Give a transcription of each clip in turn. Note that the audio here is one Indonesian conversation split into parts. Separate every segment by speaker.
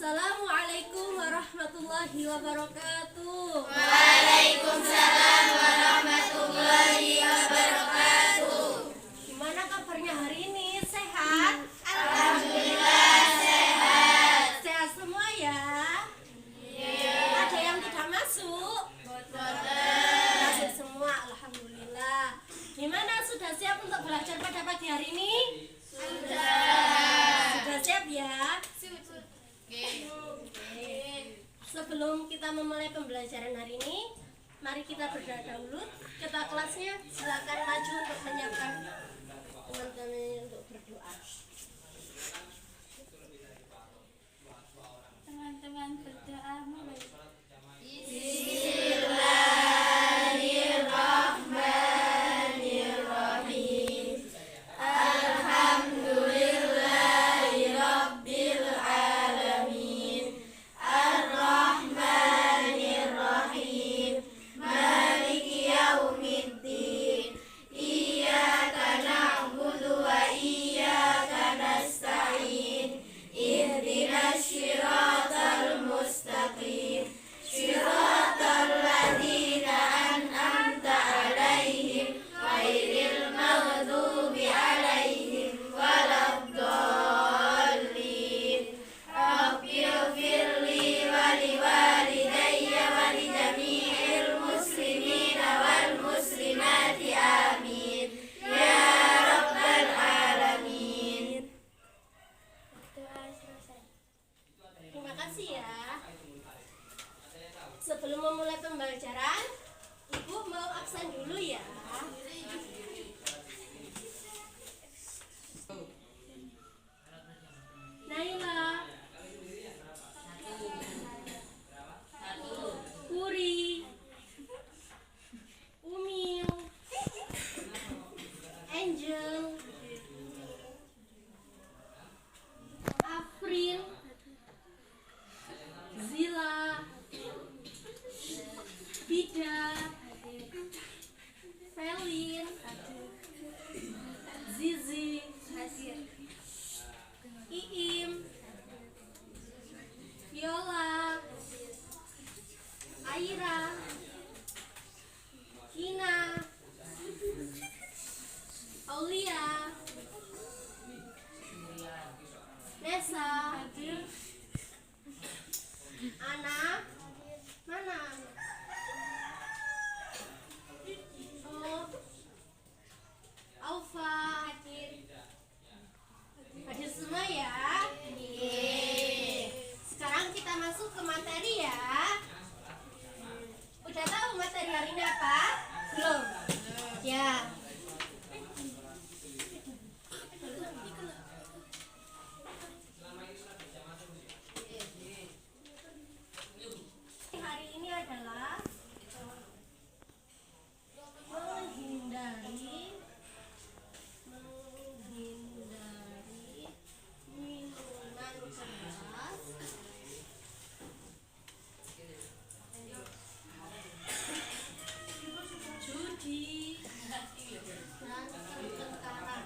Speaker 1: Assalamualaikum warahmatullahi wabarakatuh.
Speaker 2: Waalaikumsalam warahmatullahi wabarakatuh.
Speaker 1: Gimana kabarnya hari ini? Sehat?
Speaker 2: Alhamdulillah sehat.
Speaker 1: Sehat semua ya?
Speaker 2: Iya.
Speaker 1: Ada yang tidak masuk?
Speaker 2: Boten.
Speaker 1: Masuk semua, alhamdulillah. Gimana, sudah siap untuk belajar pada pagi hari ini?
Speaker 2: Sudah.
Speaker 1: Sudah siap ya?
Speaker 2: Oke.
Speaker 1: Sebelum kita memulai pembelajaran hari ini, mari kita berdoa dahulu. Ketua kelasnya silakan maju untuk menyiapkan teman-teman untuk berdoa.
Speaker 3: Teman-teman berdoa mulai.
Speaker 2: Bismillahirrahmanirrahim. Alhamdulillahirabbil alamin. Arrahmanirrahim. Maliki yaumiddin. Iyyaka na'budu wa iyyaka nasta'in. Ihdinas shiratal mustaqim. Shiratal ladzina an'amta 'alaihim ghairil maghdubi 'alaihim waladdallin. Rabbighfirli wa liwalidayya wa li jami'il muslimina wal muslimati amin ya rabbal alamin.
Speaker 3: Doa selesai.
Speaker 1: Terima kasih ya. Sebelum memulai pembelajaran, Ibu mau absen dulu ya. Naila, Puri, Umil, Angel, April, Zila, Bida, Felin, Zizi, Iim, Viola, Aira, Kina, Aulia, Nesa, Ana, mana? Oh, Alfa, hadir semua ya. Sekarang kita masuk ke materi ya. Udah tahu materi hari ini apa? Belum? Ya. Hari ini adalah menghindari minuman keras, judi, dan pertengkaran.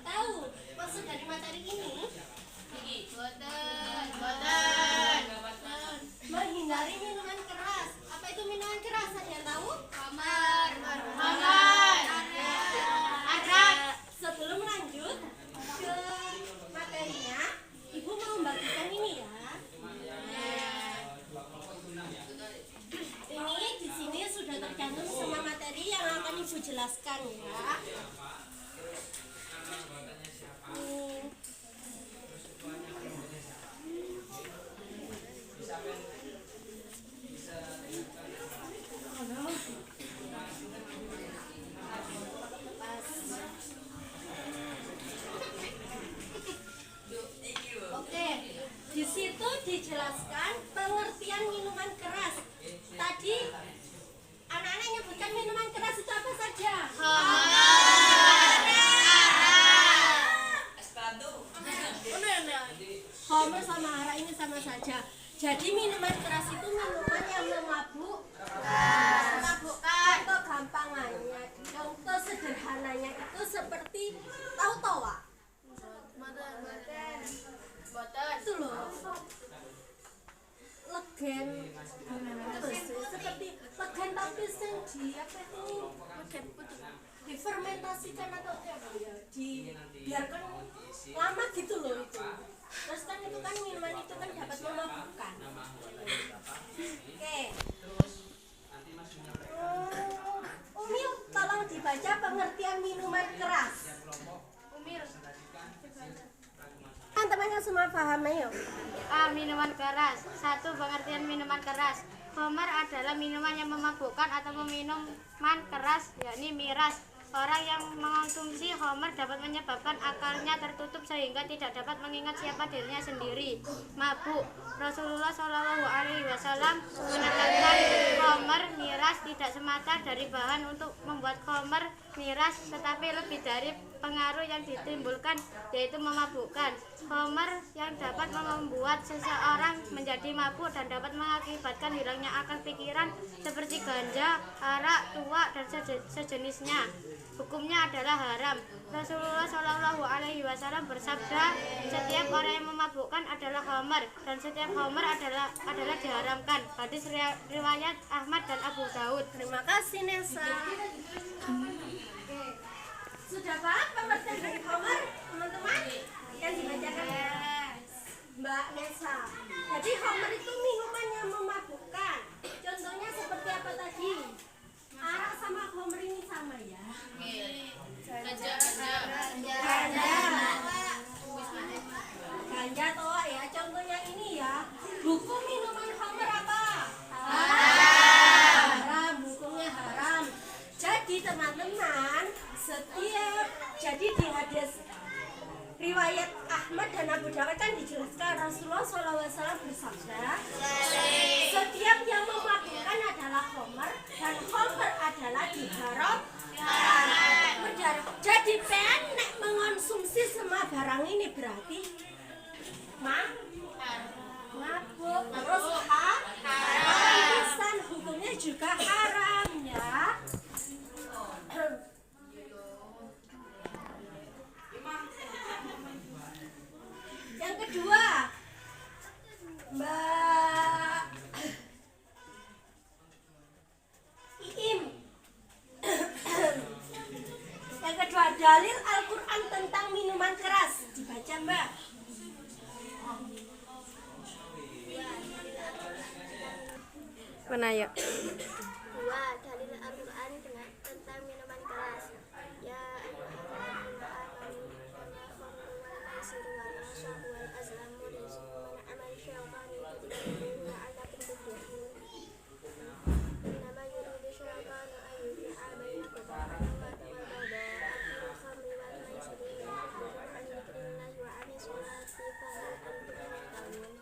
Speaker 1: Tahu maksud dari materi ini? Menghindari minuman keras. Apa itu minuman keras? Ada yang tahu? Arak. Sebelum lanjut ke materinya, Ibu mau membagikan ini ya. Ini di sini sudah tercantum semua materi yang akan Ibu jelaskan ya. Oke, di situ dijelaskan pengertian minuman keras. Tadi anak-anak nyebutkan minuman keras itu apa saja? Homer sama arak ini sama saja. Jadi minuman keras itu minuman yang memabukkan atau gampangannya seperti tahu toa. Itu loh. Legen seperti legen tapi sing di apa itu difermentasikan atau apa ya, dibiarkan lama gitu loh itu. Terus kan itu kan minuman itu kan dapat memabukkan. Oke. Umil, tolong dibaca pengertian minuman keras. Umil. Teman-temannya semua paham ayo.
Speaker 3: A. Minuman keras. 1. Pengertian minuman keras. Khamar adalah minuman yang memabukkan atau minuman keras, yakni miras. Orang yang mengonsumsi khamar dapat menyebabkan akalnya tertutup sehingga tidak dapat mengingat siapa dirinya sendiri. Mabuk. Rasulullah Shallallahu Alaihi Wasallam menekankan khamar miras tidak semata dari bahan untuk membuat khamar miras, tetapi lebih dari pengaruh yang ditimbulkan, yaitu memabukkan. Khamar yang dapat membuat seseorang menjadi mabuk dan dapat mengakibatkan hilangnya akal pikiran seperti ganja, arak, tuak, dan sejenisnya. Hukumnya adalah haram. Rasulullah Shallallahu Alaihi Wasallam bersabda, setiap orang yang memabukkan adalah khamar dan setiap khamar adalah diharamkan. Hadis riwayat Ahmad dan Abu Daud.
Speaker 1: Terima kasih Nesa. Sudah paham pengertian dari khamar, teman-teman? Yang dibacakan Mbak Nesa. Jadi khamar itu minuman yang memabukkan. Contohnya seperti apa tadi? Arak sama khamar ini sama ya? Ganja toa ya. Contohnya ini ya. Hukum minuman khamar apa? Haram. Hukumnya haram. Jadi teman-teman, jadi di hadis riwayat Ahmad dan Abu Dawud kan dijelaskan Rasulullah SAW bersabda, setiap yang memabukkan adalah khamar dan khamar adalah diharam. Jadi penek mengonsumsi semua barang ini berarti mabuk, terus haram, hukumnya juga haram ya. Yang kedua, Mbak Iim. Yang kedua, dalil Al-Quran tentang minuman keras. Dibaca Mbak. Mana ya?
Speaker 2: 2. Dalil Al-Quran tentang minuman keras. Ya ayyuhalladzina amanu innamal khamru wal maisiru wal anshabu wal azlamu rijsun min amali syaitani fajtanibuhu la'allakum tuflihun. Innama yuridu syaitanu an yuqi'a bainakum al-adawata wal baghdha'a fil khamri wal maisiri wa yasuddakum an dzikrillahi wa 'anis sholati fahal antum muntahun.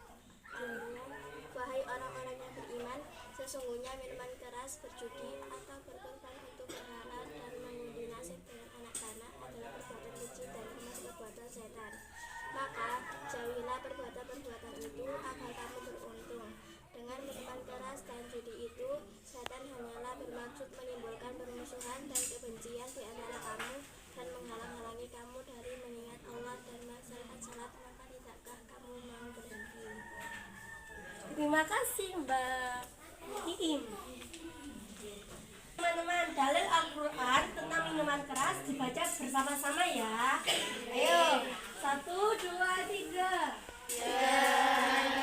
Speaker 2: Wahai orang-orang yang beriman, sesungguhnya minuman keras, berjudi, atau berkorban untuk berhala dan mengundi nasib dengan anak panah adalah perbuatan keji dan termasuk perbuatan setan. Maka jauhilah perbuatan-perbuatan itu agar kamu beruntung. Dengan minuman keras dan judi itu, setan hanyalah bermaksud menimbulkan permusuhan dan kebencian di antara kamu dan menghalang-halangi kamu dari mengingat Allah dan melaksanakan salat. Maka tidakkah kamu mau berhenti?
Speaker 1: Terima kasih Mbak Iim. Teman-teman, dalil Al-Quran tentang minuman keras dibaca bersama-sama ya. Ayo, 1, 2, 3. Ya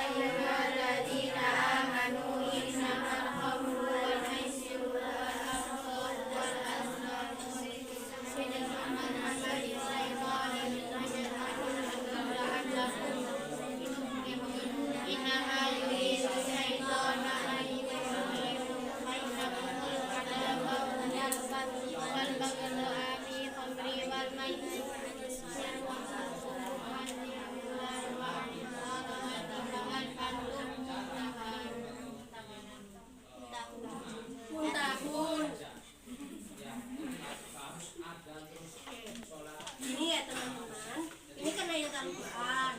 Speaker 1: ayyuhalladzina amanu innamal khamru wal maisiru wal anshabu wal azlamu rijsun min amali syaitani innama yuridu syaitanu an yuqi'a bainakum al-adawata wal baghdha'a fil khamri wal maisiri wa yasuddakum an dzikrillahi wa 'anis sholati fahal antum muntahun. Ini ya teman-teman, ini kan ayat Al-Quran.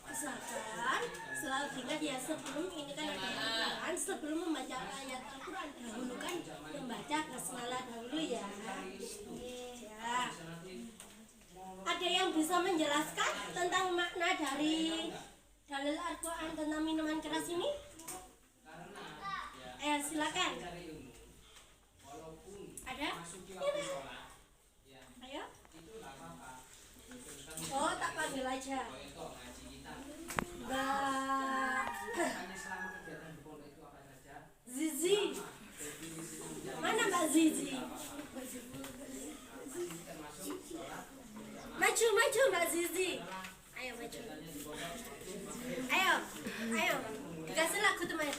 Speaker 1: Misalkan selalu ingat ya, sebelum ini kan ayat Al-Quran, sebelum membaca ayat Al-Quran dahulu kan membaca basmalah dahulu ya. Ya. bisa menjelaskan tentang makna dari dalil Al-Quran tentang minuman keras ini? Silakan. Ada? Ayo. Oh, tak panggil aja. Mbak Zizi. Mana Mbak Zizi? Maju Mbak Zizi. Ayo maju. Ayo. Dikasih lagu teman.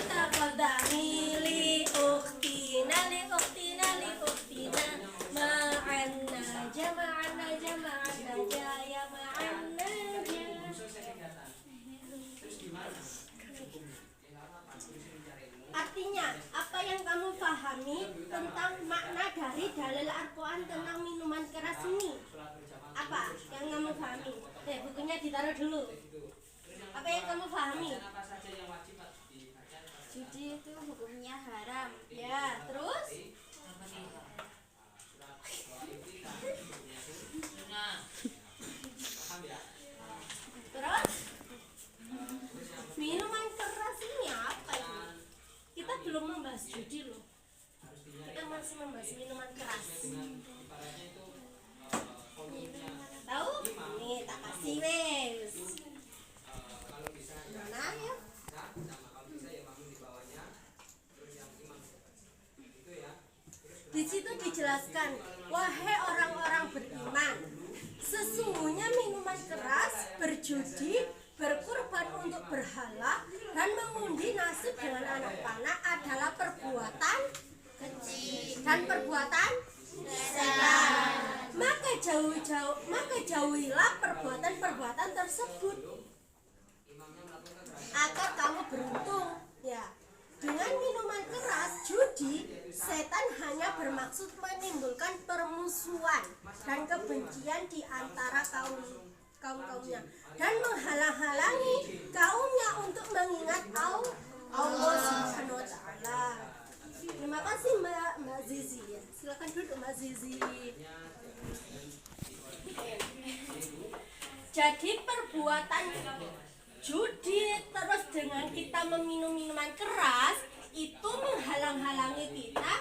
Speaker 1: Takodami li uktina ma'anna jama'anna jaya ma'anna. Artinya, apa yang kamu pahami tentang makna dari dalil Al-Quran tentang minuman keras ini? Apa yang kamu pahami? Bukunya ditaruh dulu. Apa yang kamu pahami?
Speaker 3: Judi itu hukumnya haram.
Speaker 1: Ya, terus? Terus? Minuman keras ini apa ini? Kita belum membahas judi loh. Kita masih membahas minuman keras. Tahu? Nih, tak kasih wes. Mana ya? Di situ dijelaskan, wahai orang-orang beriman, sesungguhnya minuman keras, berjudi, berkurban untuk berhala, dan mengundi nasib dengan anak panah adalah perbuatan keji dan perbuatan setan. Maka jauhilah perbuatan-perbuatan tersebut agar kamu beruntung. Ya, dengan minuman keras, judi, setan hanya bermaksud menimbulkan permusuhan dan kebencian di antara kaum-kaumnya dan menghalang-halangi kaumnya untuk mengingat Allah Subhanahu wa taala. Terima kasih Mbak Zizi ya. Silakan duduk Mbak Zizi. Jadi perbuatan judi terus dengan kita meminum minuman keras itu menghalang-halangi kita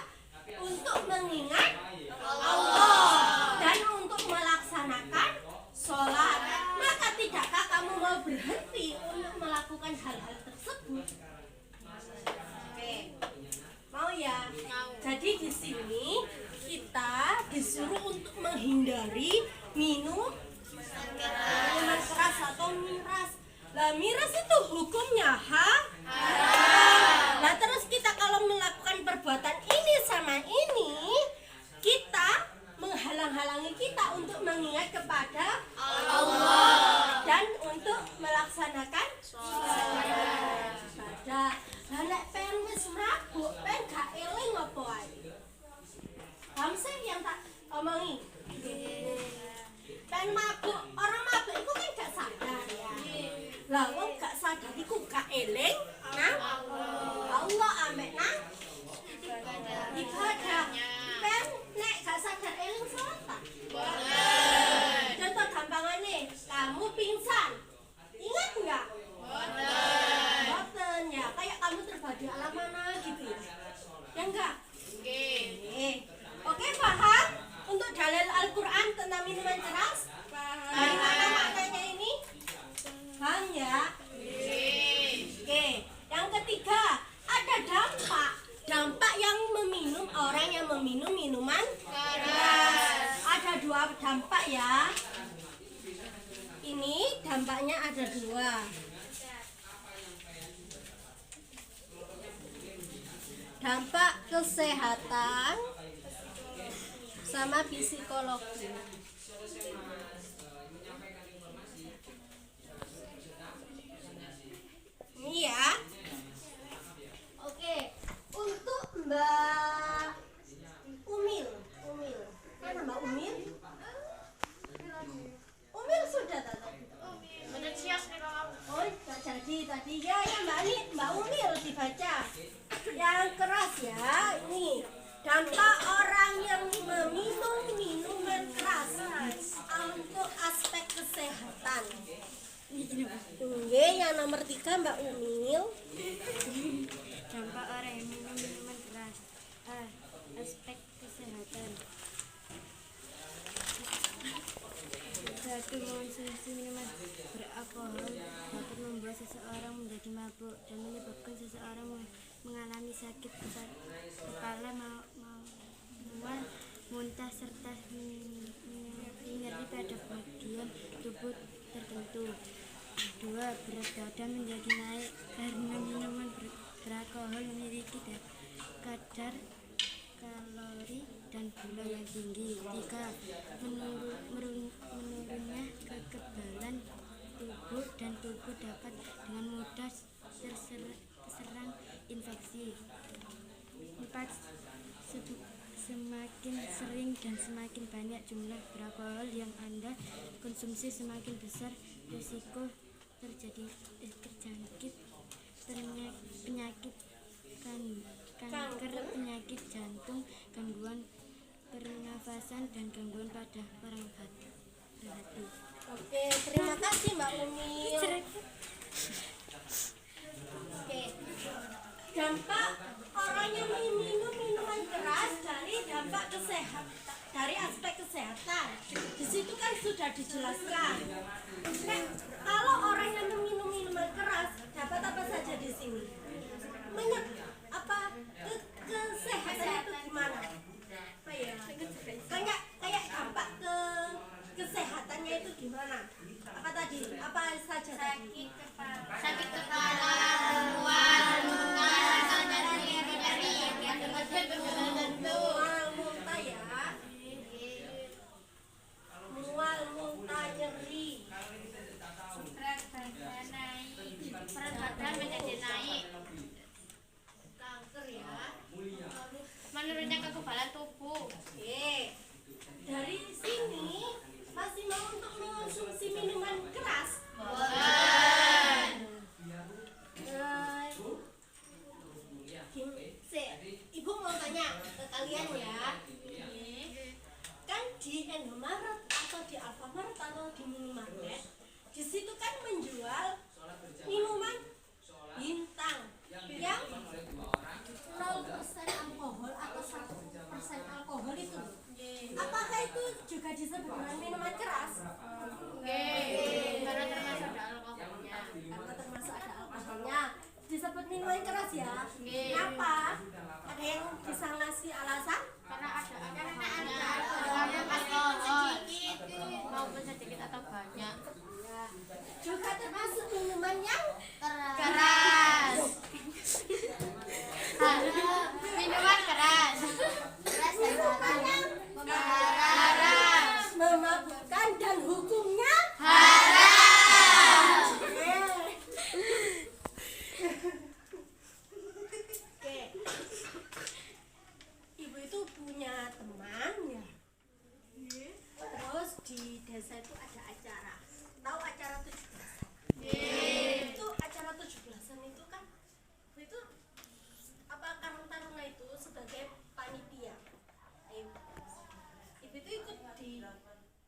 Speaker 1: untuk mengingat Allah dan untuk melaksanakan sholat. Maka tidakkah kamu mau berhenti untuk melakukan hal-hal tersebut? Oke, mau ya? Jadi di sini kita disuruh untuk menghindari minuman keras atau miras. Lah miras itu hukumnya haram. Nah terus kita kalau melakukan perbuatan ini sama ini, kita menghalang-halangi kita untuk mengingat kepada Allah dan untuk melaksanakan ibadah. Lah nek pengen wis mabuk, pengen gak eling apa ae. Paham sih yang tak omongi? Pengen mabuk, orang mabuk itu kan gak sadar ya. Lah wong gak sadar iku gak eling nang Allah ambek nang ibadah. Pen nek gak sadar eling salat ta? Boleh. Contoh gampangane, kamu pingsan. Ingat enggak? Boleh. Boten ya, kayak kamu terbadi alam mana gitu ya. Ya enggak? Oke, paham? Untuk dalil Al-Quran tentang minuman keras? Dari mana maknanya ini? Paham ya? Oke, yang ketiga ada dampak yang meminum orang yang meminum minuman keras. Ada dua dampak ya. Ini dampaknya ada dua. Dampak kesehatan sama psikologi. Ini ya. Oke, untuk Mbak Umil. Mana Mbak Umil? Umil sudah tadi. Oh, tak jadi tadi ya Mbak Umil dibaca. Yang keras ya, ini dampak orang yang meminum minuman nomor 3 Mbak Umil.
Speaker 3: Dampak orang yang minum minuman keras. A. Aspek kesehatan. 1. Mengonsumsi minuman beralkohol dapat membuat seseorang menjadi mabuk dan menyebabkan seseorang mengalami sakit kepala, mual, muntah serta nyeri pada bagian tubuh tertentu. 2. Berat badan menjadi naik karena minuman beralkohol memiliki kadar kalori dan gula yang tinggi. 3. Menurunnya kekebalan tubuh dan tubuh dapat dengan mudah terserang infeksi. 4. Semakin sering dan semakin banyak jumlah beralkohol yang Anda konsumsi, semakin besar risiko terjangkit penyakit kanker, penyakit jantung, gangguan pernafasan, dan gangguan pada hati.
Speaker 1: Oke, terima kasih Mbak Umil. Oke, dampak orang yang minum minuman keras dari dampak kesehatan, dari aspek kesehatan. Di situ kan sudah dijelaskan. Kalau orang yang minum minuman keras dapat apa saja di sini? Kesehatan itu gimana? Kayak dampak ke kesehatannya itu gimana? Apa tadi? Apa saja tadi?
Speaker 3: Sakit kepala, mual, muntah, nyeri,
Speaker 1: Mual, muntah ya. Mual, muntah, nyeri.
Speaker 3: berat badan menjadi naik,
Speaker 1: Kanker ya.
Speaker 3: menurunnya kekebalan tubuh.
Speaker 1: Oke. Dari sini masih mau untuk mengonsumsi minuman keras? Ibu mau tanya ke kalian ya. Kan di Indomaret atau di Alfamart atau di minimarket, di situ kan menjual minuman bintang yang 0% alkohol atau 1% alkohol itu. Apakah itu juga disebut dengan minuman keras?
Speaker 3: Karena termasuk ada alkoholnya.
Speaker 1: Karena termasuk ada alkoholnya disebut minuman keras ya. Kenapa? Ada yang bisa ngasih alasan?
Speaker 3: Karena ada alkoholnya. Alkohol maupun sedikit atau banyak.
Speaker 1: Juga termasuk minuman yang
Speaker 3: Keras. Minuman keras.
Speaker 1: memabukkan dan hukumnya Oke. Ibu itu punya teman ya. Terus di desa itu ada acara. Tahu acara 17-an? Itu acara 17-an itu kan itu apa Karang Taruna itu sebagai panitia. Ibu itu ikut di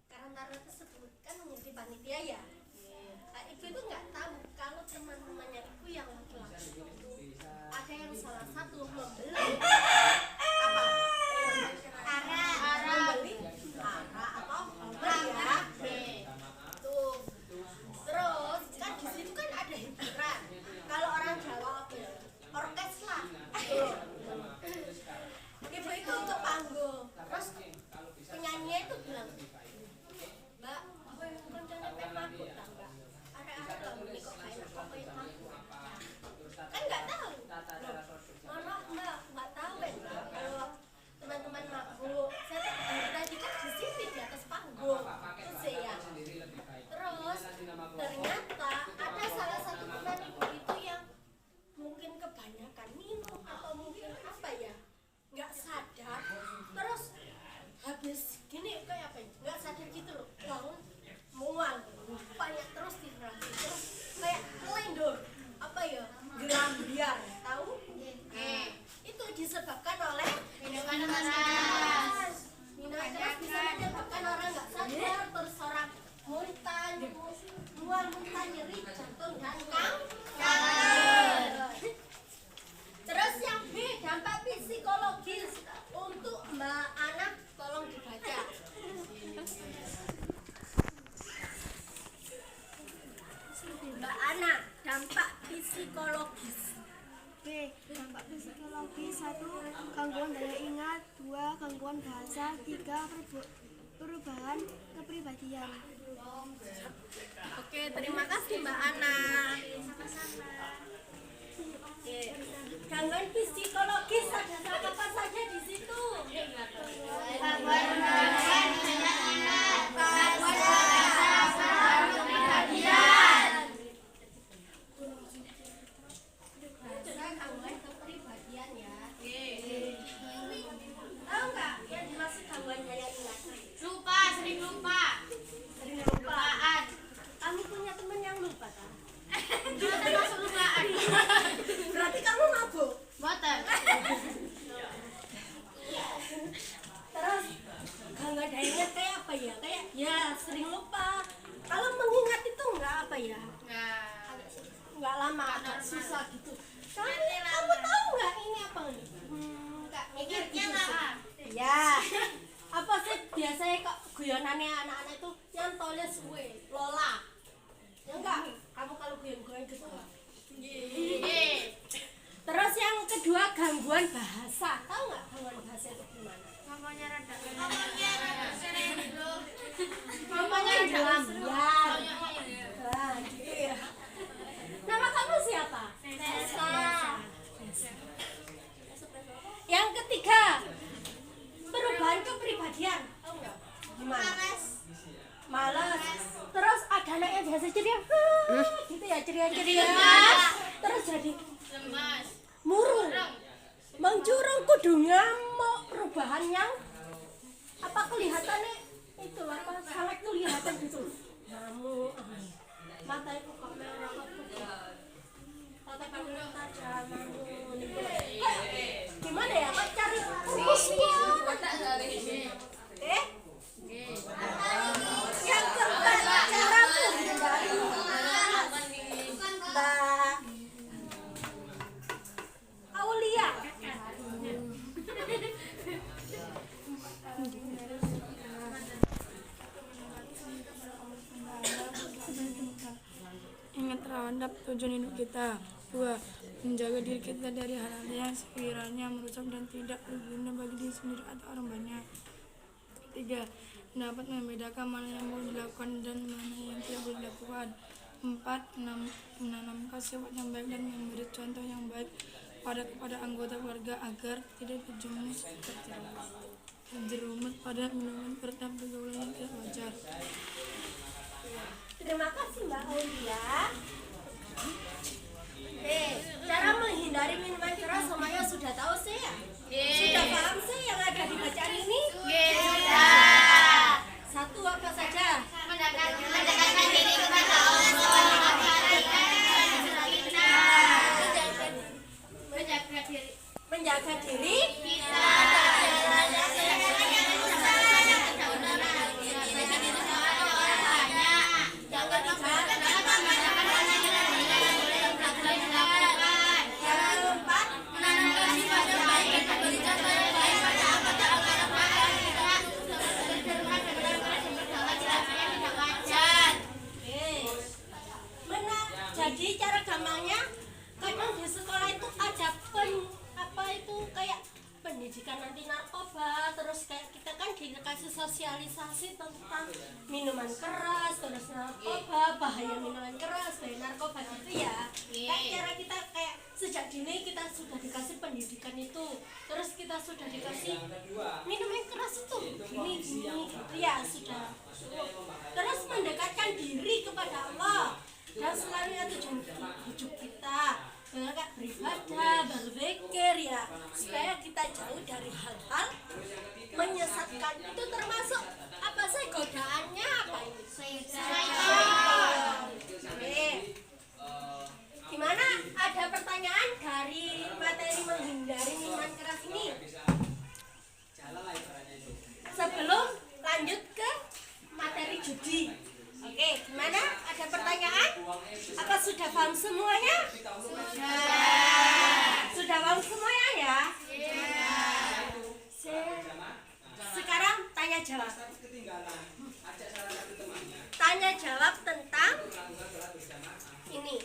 Speaker 1: Karang Taruna tersebut kan menjadi panitia ya. Ibu itu nggak tahu kalau teman-temannya ibu yang laki-laki itu ada yang salah satu membeli apa? Membeli atau homer ya. Tuh. Terus kan di situ kan ada hiburan. Kalau orang Jawa oke, orkes lah. Ibu itu ke panggung. Terus penyanyinya itu bilang, Mbak, koncone pengen mabuk tak Mbak? Arek-arek lagu ini kok kayak mabuk. Kan nggak tahu. Loh, Mbak, nggak tahu mual, muntah, nyeri jantung dan kanker. Terus yang B, dampak psikologis untuk Mbak Ana, tolong dibaca. Mbak Ana, dampak psikologis.
Speaker 2: B. Dampak psikologis 1. Gangguan daya ingat 2. Gangguan bahasa 3. Perubahan kepribadian.
Speaker 1: Oke, terima kasih Mbak Ana. Oke. Gangguan psikologis ada apa saja di situ?
Speaker 3: Gangguan bahasa, kepribadian.
Speaker 1: Gangguan kepribadian ya. Tahu nggak yang dimaksud gangguan daya ingat?
Speaker 3: Lupa, sering lupa.
Speaker 1: Sering lupa.
Speaker 3: Lupaan.
Speaker 1: Kamu punya teman yang lupa kan?
Speaker 3: Itu termasuk lupaan.
Speaker 1: Berarti kamu mabuk.
Speaker 3: Boten.
Speaker 1: Terus gangguan daya ingat kayak apa ya? Kayak ya sering lupa. Kalau mengingat itu enggak apa ya? Enggak lama, agak susah gitu. Kamu tahu nggak ini apa nih? Enggak mikir gitu sih. Ya. Apa sih biasanya kok guyonannya anak-anak itu yang tulis kue Lola. Ya enggak? Kamu kalau guyon-guyon gitu. Terus yang kedua gangguan bahasa. Tahu nggak gangguan bahasa itu gimana?
Speaker 3: Ngomongnya rada.
Speaker 1: Ngomongnya dalam ya. Nah, gitu ya. Nama kamu siapa? Nesa. Yang ketiga perubahan kepribadian. Tahu nggak? Gimana? Malas. Terus ada anak yang biasa ceria, gitu ya ceria-ceria. Terus jadi
Speaker 3: Lemas.
Speaker 1: murung, mencurung, kudu ngamuk. Perubahan yang apa kelihatannya itu apa sangat kelihatan gitu. Ngamuk, mata itu kok merah tatapan tajam, gimana ya? Kok cari rumusnya? Yang keempat cara menghindari Mbak Aulia.
Speaker 4: Ingat terhadap tujuan hidup kita. 2. Menjaga diri kita dari hal-hal yang sekiranya merusak dan tidak berguna bagi diri sendiri atau orang banyak. 3. Dapat membedakan mana yang boleh dilakukan dan mana yang tidak boleh dilakukan. 4. Menanamkan sifat yang baik dan memberi contoh yang baik kepada anggota keluarga agar tidak terjerumus pada minuman keras dan pergaulan yang tidak wajar.
Speaker 1: Terima kasih Mbak Aulia. Cara menghindari minuman keras semuanya sudah tahu sih ya? Sudah paham sih yang ada di bacaan ini? Satu apa saja?
Speaker 3: Mendekatkan diri kepada Allah.
Speaker 1: Menjaga diri. Jadi cara gampangnya kadang di sekolah itu ada kayak pendidikan anti narkoba, terus kayak kita kan dikasih sosialisasi tentang minuman keras, terus narkoba, bahaya minuman keras, bahaya narkoba gitu ya. Kayak cara kita kayak sejak dini kita sudah dikasih pendidikan itu, terus kita sudah dikasih minuman keras itu gini gitu ya sudah. Terus mendekatkan diri kepada Allah dan selalu tujuan hidup kita. Kayak beribadah, berpikir ya supaya kita jauh dari hal-hal menyesatkan. Itu termasuk apa sih godaannya apa ini? Oke. Gimana? Ada pertanyaan dari materi menghindari minuman keras ini? Sebelum lanjut ke materi judi. Oke, gimana? Ada pertanyaan? jawab. Tanya jawab tentang ini.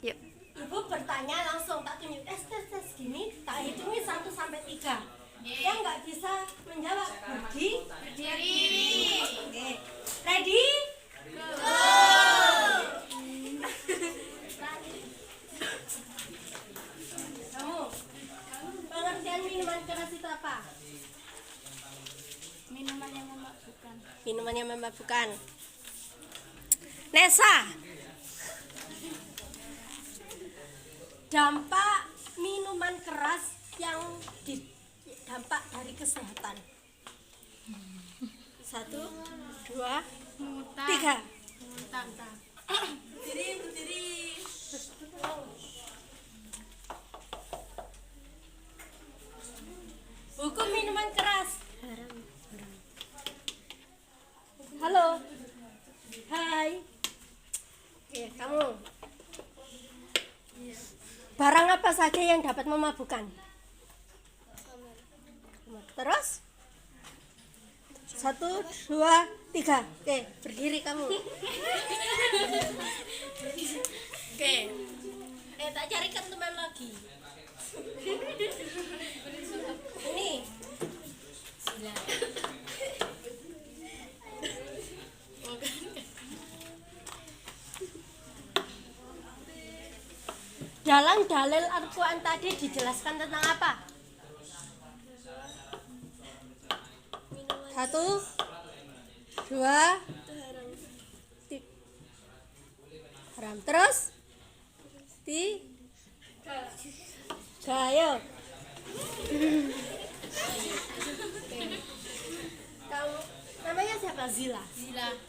Speaker 3: Yuk.
Speaker 1: Ibu bertanya langsung, tak tunjuk tes gini, tak hitungin 1 sampai 3. Yang nggak bisa menjawab berdiri. Oke. Ready? Go. Kamu pengertian minuman keras itu apa?
Speaker 3: Minuman yang memabukkan.
Speaker 1: Minuman yang memabukkan. Nesa. Dampak minuman keras yang dampak dari kesehatan. 1, 2, 3.
Speaker 3: Muntah.
Speaker 1: Berdiri. Hukum minuman keras. Halo. Hai. Oke, kamu. Barang apa saja yang dapat memabukkan? Terus? 1, 2, 3. Oke, berdiri kamu. Oke. Tak carikan teman lagi. Ini. Dalam dalil Al-Quran tadi dijelaskan tentang apa? 1, 2, 3. Haram. Terus? 3. Ayo. Kamu namanya siapa? Zila.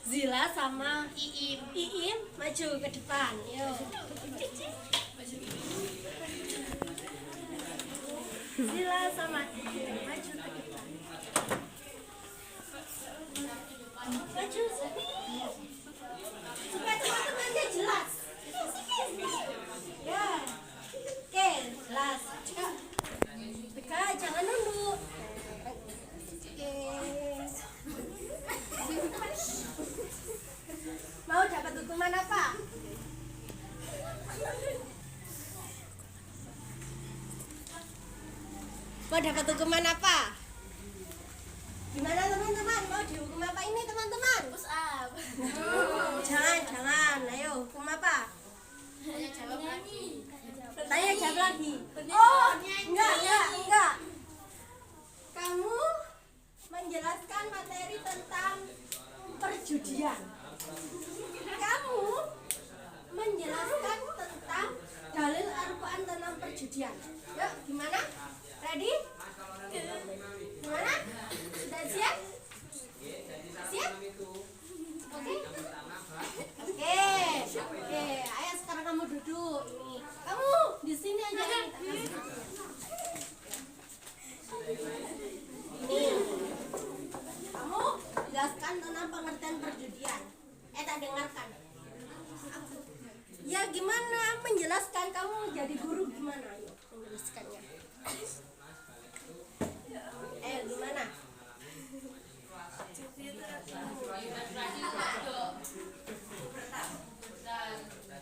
Speaker 1: Zila sama Iim maju ke depan. Yo. Zila sama Iim maju ke depan. Maju supaya teman-temannya jelas. Ya. Oke, jelas. Beka, jangan nunduk. Oke. Mau dapat hukuman apa? Mau dapat hukuman apa? Gimana teman-teman? Mau dihukum apa ini teman-teman?
Speaker 2: Push up.
Speaker 1: Jangan. Ayo, hukum apa?
Speaker 2: Tanya jawab lagi.
Speaker 1: Tanya jawab lagi. Oh, enggak. Kamu menjelaskan materi tentang perjudian. Kamu menjelaskan tentang dalil Al-Quran tentang perjudian. Yuk, gimana? Ready? Gimana? Sudah siap? Siap? Oke. Ayo sekarang kamu duduk. Nih, kamu di sini aja nih. Ini. Kamu jelaskan tentang pengertian perjudian. Tak dengarkan. Ya gimana menjelaskan, kamu jadi guru gimana? Ayo menjelaskannya. Gimana?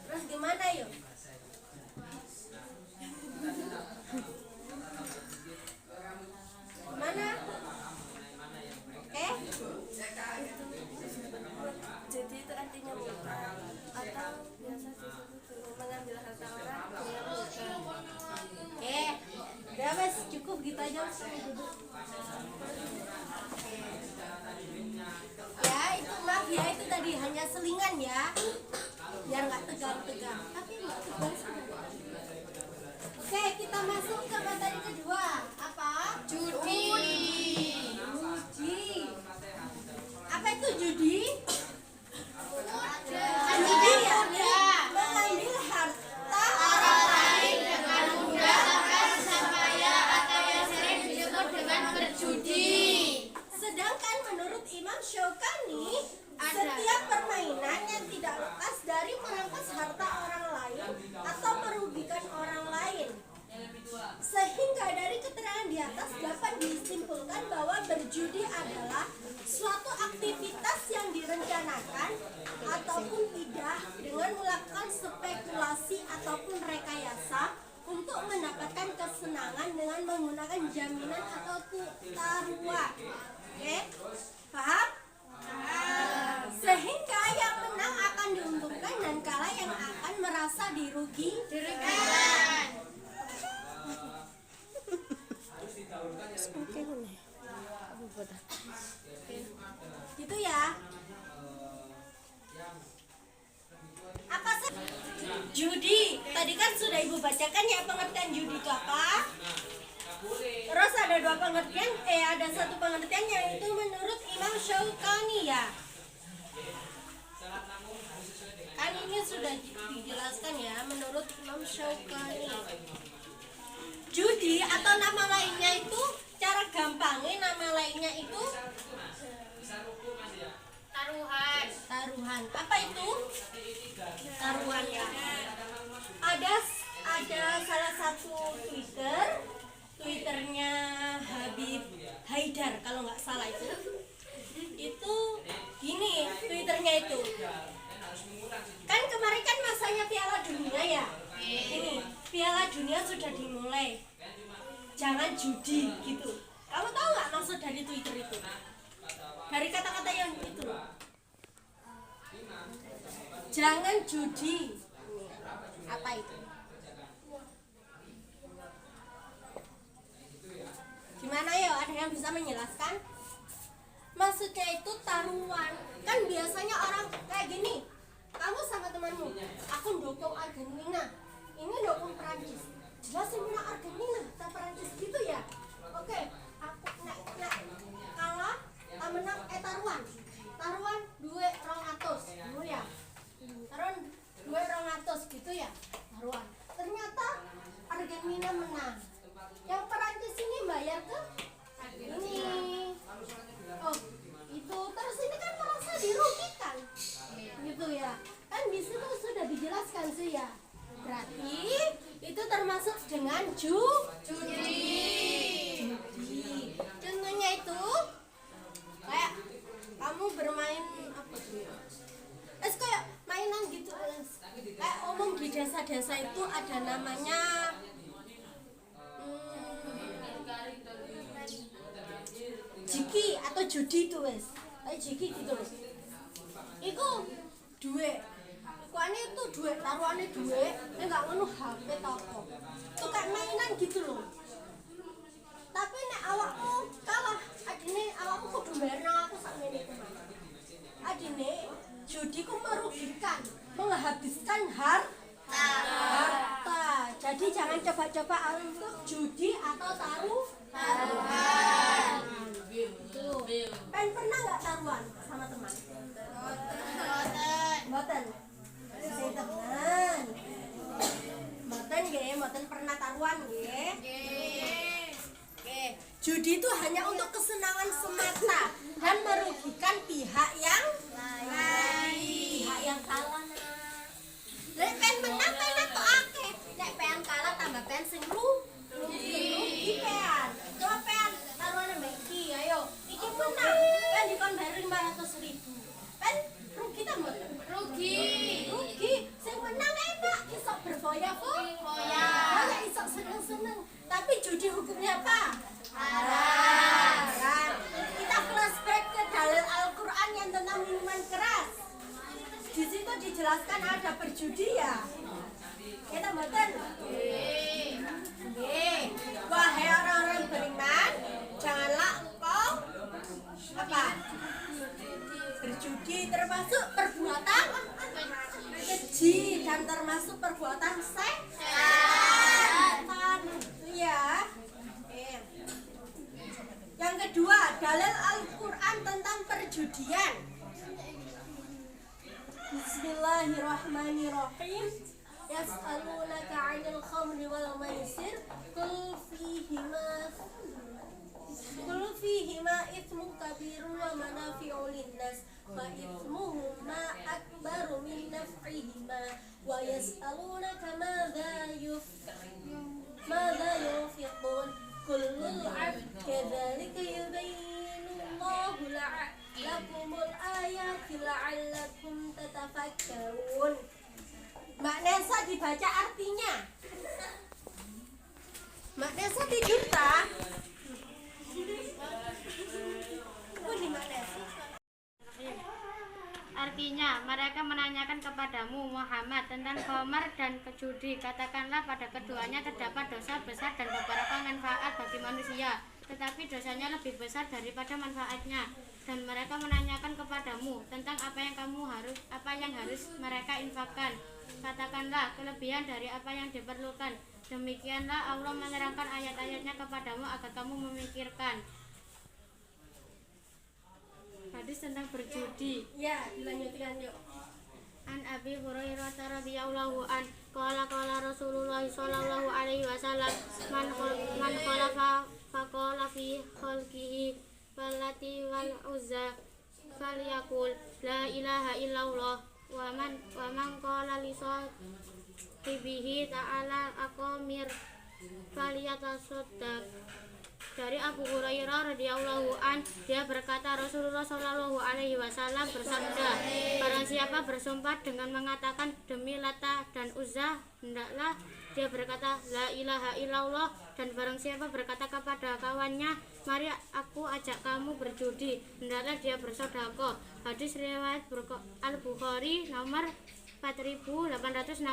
Speaker 1: Terus gimana yuk? Gimana? Oke?
Speaker 2: Jadi itu artinya buta atau biasa disebut mengambil harta orang dengan buta.
Speaker 1: Oke. Udah wes, cukup gitu aja. Ya itu maaf ya, itu tadi hanya selingan ya, biar nggak tegang-tegang. Tapi nggak tegang sebenarnya. Oke, kita masuk ke materi kedua. Apa? Judi. Apa itu judi? Judi ya, mengambil harta orang lain dengan mudah tanpa susah payah atau yang sering disebut dengan berjudi. Sedangkan menurut Imam Syaukani, setiap permainan yang tidak lepas dari merampas harta orang lain atau merugikan orang lain. Sehingga dari keterangan di atas dapat judi adalah suatu aktivitas yang direncanakan ataupun tidak dengan melakukan spekulasi ataupun rekayasa untuk mendapatkan kesenangan dengan menggunakan jaminan atau taruhan. Oke, paham? Sehingga yang menang akan diuntungkan dan kalah yang akan merasa dirugikan. Gitu ya. Apa sih judi? Tadi kan sudah ibu bacakan ya pengertian judi itu apa. Terus ada dua pengertian, ada satu pengertian yang itu menurut Imam Syaukani ya. Kan ini sudah dijelaskan ya menurut Imam Syaukani. Judi atau nama lainnya itu, cara gampangnya nama lainnya itu taruhan. Apa itu taruhan ya? Ada salah satu Twitternya Habib Haidar kalau nggak salah itu gini Twitternya itu. Kan kemarin kan masanya Piala Dunia ya. Ini Piala Dunia sudah dimulai. Jangan judi gitu. Kamu tahu nggak maksud dari Twitter itu? Dari kata-kata yang itu. Jangan judi. Apa itu? Gimana ya? Ada yang bisa menjelaskan? Maksudnya itu taruhan. Kan biasanya orang kayak gini. Kamu sama temanmu, aku dukung Argentina, ini dukung Perancis. Jelas menang Argentina atau Perancis gitu ya? Oke, aku kalah, menang taruhan 200 dulu ya. Taruhan 200 gitu ya, taruhan. Ternyata Argentina menang. Yang Perancis ini bayar ke ini. Oh, itu terus ini kan merasa dirugikan. Gitu ya. Kan di situ sudah dijelaskan sih ya. Berarti itu termasuk dengan judi. Contohnya itu kayak kamu bermain apa sih? Kayak mainan gitu. Kayak umum di desa-desa itu ada namanya jiki atau judi itu wes. Kayak jiki gitu wes. Iku duit. Ikuannya itu duit, taruhannya duit. Enggak ngono HP toko. Itu kayak mainan gitu loh. Tapi nek awakmu kalah, adine awakmu kudu bayar nang aku sakmene iku. Adine judi ku merugikan, menghabiskan harta. Jadi jangan coba-coba untuk judi atau taruhan. Gitu. Pen pernah nggak taruhan sama teman? Mboten. Saya teman. Mboten pernah taruhan nggih. Oke. Judi itu hanya untuk kesenangan semata dan merugikan pihak yang lain. Pihak yang kalah. Lek pen menang pen kok akeh. Nek pen kalah tambah pen sing rugi pen. Coba pen taruhan mbak iki, ayo. Iki menang. Pen dikon bayar 500.000. Pen rugi ta mboten? Rugi. Sing menang enak iso berfoya-foya. Ora iso seneng-seneng. Tapi judi hukumnya apa? Haram. Kita flashback ke dalil Al-Qur'an yang tentang minuman keras. Di situ dijelaskan ada berjudi ya. Kita mboten? Nggih. Wahai orang-orang beriman, janganlah engkau berjudi, termasuk perbuatan keji dan termasuk perbuatan setan. Itu ya. Yang kedua, dalil Al-Qur'an tentang perjudian. Bismillahirrahmanirrahim. Yas'alunaka 'anil khamri wal maisir qul fihima ithmun kabirun wa manafi'u lin-nas wa ithmuhuma akbaru min naf'ihima wa yas'alunaka madza yunfiqun kullul 'abd kadzalika yubayyinu lakumul ayati la'allakum tatafakkarun. Mbak Nesa dibaca artinya. Mbak Nesa tidur tak? Ini Mbak Nesa.
Speaker 3: Artinya, mereka menanyakan kepadamu Muhammad tentang khamar dan judi. Katakanlah pada keduanya terdapat dosa besar dan beberapa manfaat bagi manusia, tetapi dosanya lebih besar daripada manfaatnya. Dan mereka menanyakan kepadamu tentang apa yang harus mereka infakkan. Katakanlah kelebihan dari apa yang diperlukan. Demikianlah Allah menerangkan ayat-ayatnya kepadamu agar kamu memikirkan. Hadis tentang berjudi.
Speaker 1: Ya, dilanjutkan yuk.
Speaker 3: An Abi Hurairah radhiyallahu an qala Rasulullah sallallahu alaihi wasallam man khalafa faqala fi khalqihi wallati wal uzza falyaqul la ilaha illallah wa man qala li sahibihi ta'ala aqamir falyatasaddaq. Dari Abu Hurairah radhiyallahu an, dia berkata Rasulullah Shallallahu alaihi wasallam bersabda, barang siapa bersumpah dengan mengatakan demi Lata dan Uzza, hendaklah dia berkata la ilaha illallah, dan barang siapa berkata kepada kawannya, mari aku ajak kamu berjudi, hendaklah dia bersedekah. Hadis riwayat Al-Bukhari nomor 4860,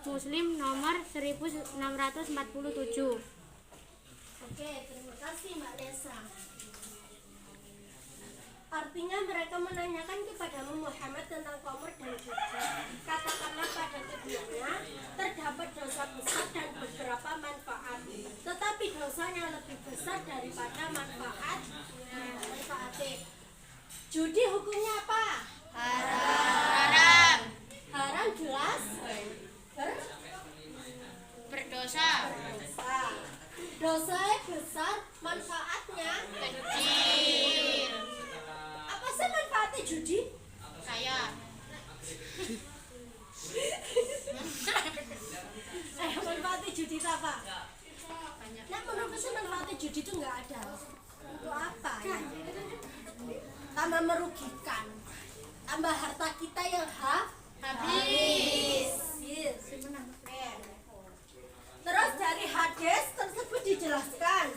Speaker 3: Muslim nomor 1647.
Speaker 1: Oke, terima kasih Mbak Nesa. Artinya mereka menanyakan kepadamu Muhammad tentang khamr dan judi. Katakanlah pada keduanya terdapat dosa besar dan beberapa manfaat, tetapi dosanya lebih besar daripada manfaatnya. Judi hukumnya apa?
Speaker 3: Haram.
Speaker 1: Haram jelas
Speaker 3: Berdosa.
Speaker 1: Dosanya besar, manfaatnya
Speaker 3: Kecil.
Speaker 1: apa sih manfaatnya judi?
Speaker 3: Saya.
Speaker 1: Manfaatnya judi itu apa?
Speaker 3: Banyak.
Speaker 1: Nah, menurut saya manfaatnya judi itu nggak ada. Untuk apa ya? Tambah merugikan, tambah harta kita yang habis. Yes. Terus dari hadis tersebut dijelaskan,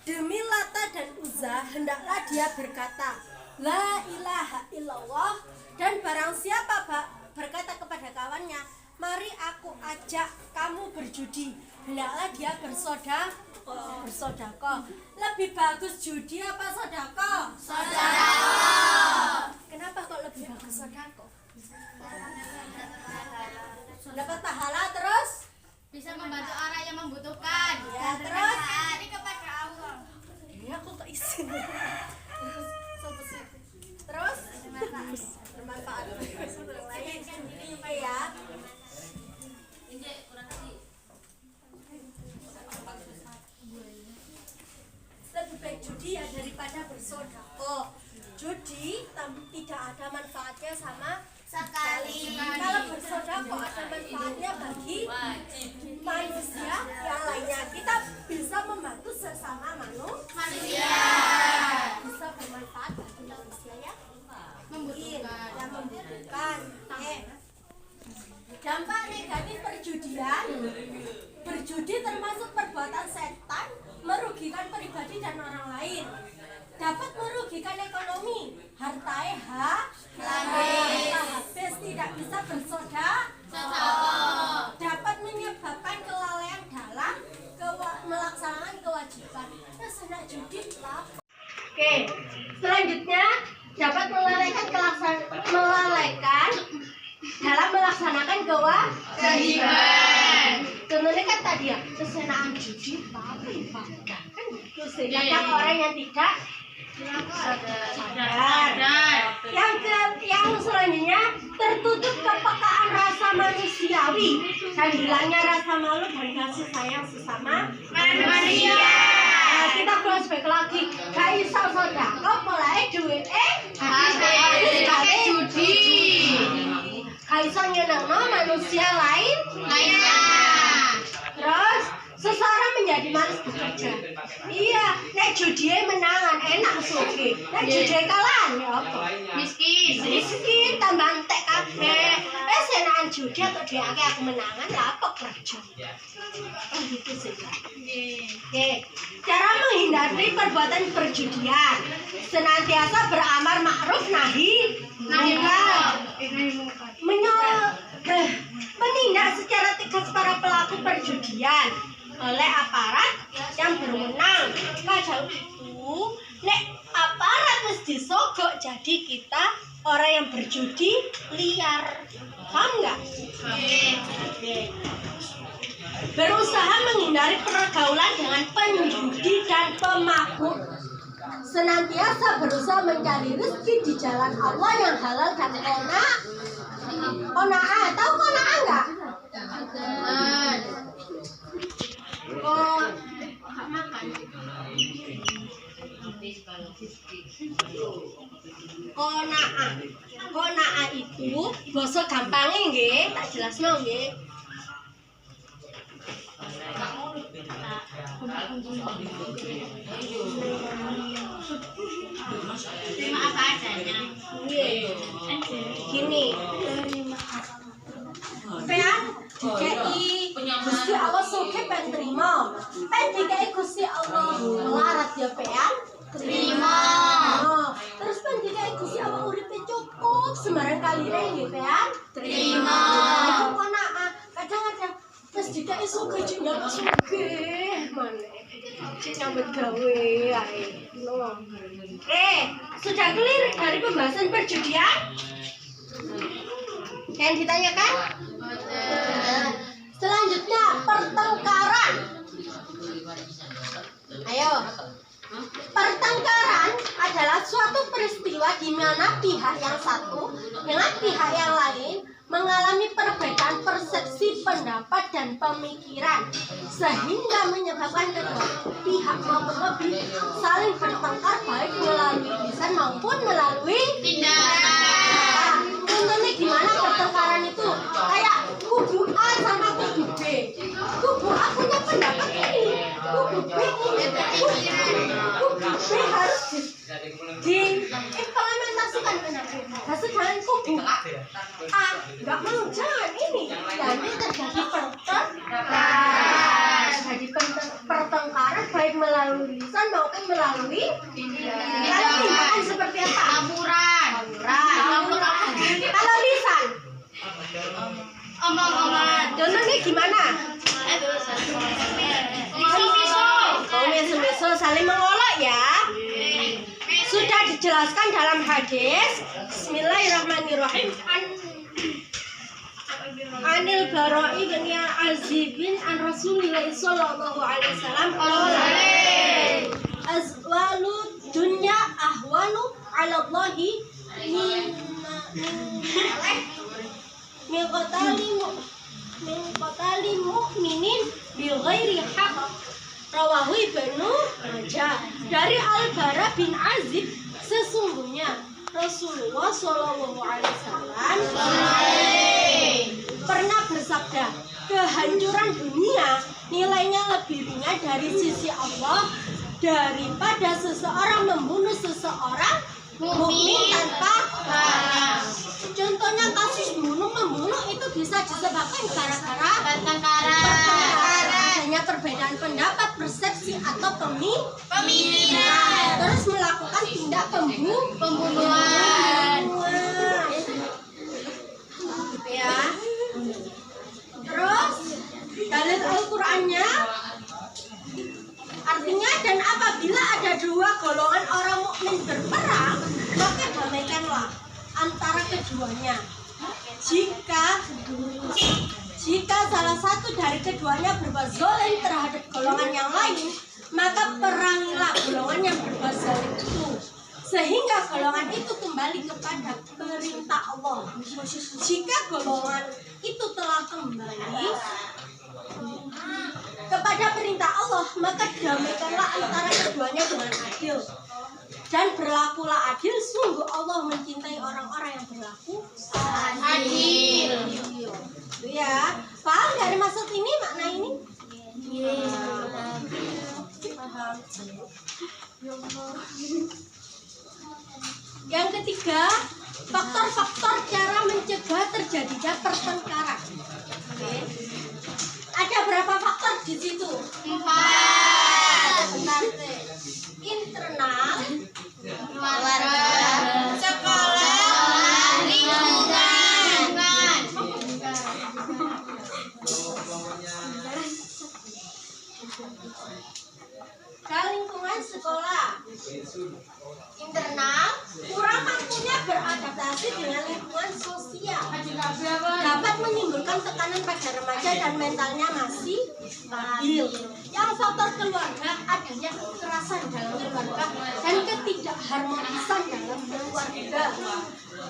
Speaker 1: demi Lata dan Uzza hendaklah dia berkata la ilaha illallah, dan barang siapa berkata kepada kawannya mari aku ajak kamu berjudi, hendaklah dia bersedekah. Lebih bagus judi apa sedekah? Sedekah. Kenapa kok lebih bagus sedekah? Dapat pahala, terus
Speaker 3: Bisa membantu orang yang membutuhkan.
Speaker 1: ya, terus
Speaker 3: Hari kepada Allah.
Speaker 1: ini aku keizin. Terus bermanfaat lain ya. Lebih baik judi ya daripada bersedekah. Judi tidak ada manfaatnya sama sekali. Kalau bersedekah ada manfaatnya bagi manusia yang lainnya. Kita bisa membantu sesama manusia. Bisa bermanfaat bagi manusia yang membutuhkan. Dampak negatif perjudian. Berjudi termasuk perbuatan setan, merugikan pribadi dan orang lain. Dapat merugikan ekonomi, harta habis, tidak bisa bersedekah, dapat menyebabkan kelalaian dalam melaksanakan kewajiban. Terus judi apa? Oke, selanjutnya dapat melalaikan dalam melaksanakan kewajiban. Contohnya kan tadi ya, kesenangan judi apa ibadah kan gitu sih. Kadang orang yang tidak sadar. Yang selanjutnya tertutup kepekaan rasa manusiawi dan hilangnya rasa malu dan kasih sayang sesama manusia. Nah, kita flashback lagi, gak iso sedekah mulai duit habis pakai judi. Gak iso nyenengno manusia lainnya. Terus seseorang menjadi malas bekerja. Iya, nek judi menangan enak sugih. Nek judhe kalah ya apa? Miskin tambah entek kabeh. Senajan judi atau diake aku menangan ya apa kerja. Oh gitu sih. Oke. Cara menghindari perbuatan perjudian. Senantiasa beramar ma'ruf nahi munkar. Menindak secara tegas para pelaku perjudian oleh aparat yang berwenang. Kadang itu nek aparat wis disogok jadi kita orang yang berjudi liar. Paham nggak? Berusaha menghindari pergaulan dengan penjudi dan pemabuk. Senantiasa berusaha mencari rezeki di jalan Allah yang halal dan qanaah. Tahu qanaah nggak? Qanaah itu basa gampange nggih, tak jelasno nggih.
Speaker 3: Terima apa adanya.
Speaker 1: Gini. Pean dikei Gusti Allah sugih ben trima. Pen dikei Gusti Allah melarat ya pean terima. Terus pen dikei Gusti Allah uripe cukup sembarang kalire nggih pean terima. Iku qanaah. Kadang-kadang terus dikei sugih nyambut sugih maneh. Nyambut gawe ae. Sudah clear dari pembahasan perjudian? Yang ditanyakan? Selanjutnya pertengkaran. Ayo. Pertengkaran adalah suatu peristiwa di mana pihak yang satu dengan pihak yang lain mengalami perbedaan persepsi, pendapat, dan pemikiran sehingga menyebabkan kedua pihak maupun lebih saling bertengkar baik melalui lisan maupun melalui tindakan. Contohnya gimana pertengkaran itu? Kayak kubu A sama kubu B. Kubu A punya pendapat ini, kubu B harus diimplementasikan pendapatnya. Sedangkan kubu A nggak mau, jangan ini. Jadi terjadi pertengkaran baik melalui lisan maupun melalui tindakan seperti apa? Laporan. Kalau lisan, omong-omongan. Contohnya gimana? Miso saling mengolok ya. Sudah dijelaskan dalam hadis. Bismillahirrahmanirrahim. Anil Bara'i bin Azibin an Rasulillah sallallahu alaihi wasallam qala azwalu dunya ahwanu 'ala Allahi min qatali mu'minin bil ghairi haqq. Rawahu Ibnu Majah. Dari Al-Bara bin Azib, sesungguhnya Rasulullah Shallallahu Alaihi Wasallam pernah bersabda, kehancuran dunia nilainya lebih ringan dari sisi Allah daripada seseorang membunuh seseorang mukmin tanpa balas. Contohnya kasus membunuh itu bisa disebabkan gara-gara pertengkaran, adanya perbedaan pendapat, persepsi atau pemikiran, terus melakukan tindak pembunuhan. Ya. Terus dalil Al-Qur'annya artinya, dan apabila ada dua golongan orang mukmin berperang, maka damaikanlah antara keduanya. Jika salah satu dari keduanya berbuat zalim terhadap golongan yang lain, maka perangilah golongan yang berbuat zalim itu sehingga golongan itu kembali kepada perintah Allah. Jika golongan itu telah kembali kepada perintah Allah, maka damaikanlah antara keduanya dengan adil dan berlakulah adil. Sungguh Allah mencintai orang-orang yang berlaku adil. Ya, paham dari maksud ini, makna ini? Paham. Yang ketiga, faktor-faktor cara mencegah terjadinya pertengkaran. Oke. Ada berapa faktor di situ? 4. Bentar, Teh. Internal,
Speaker 3: Keluarga,
Speaker 1: sekolah,
Speaker 3: lingkungan.
Speaker 1: lingkungan sekolah. Internal, kurang mampunya beradaptasi dengan lingkungan sosial, dapat menimbulkan tekanan pada remaja dan mentalnya masih labil. Yang faktor keluarga, adanya kekerasan dalam keluarga dan ketidakharmonisan dalam keluarga.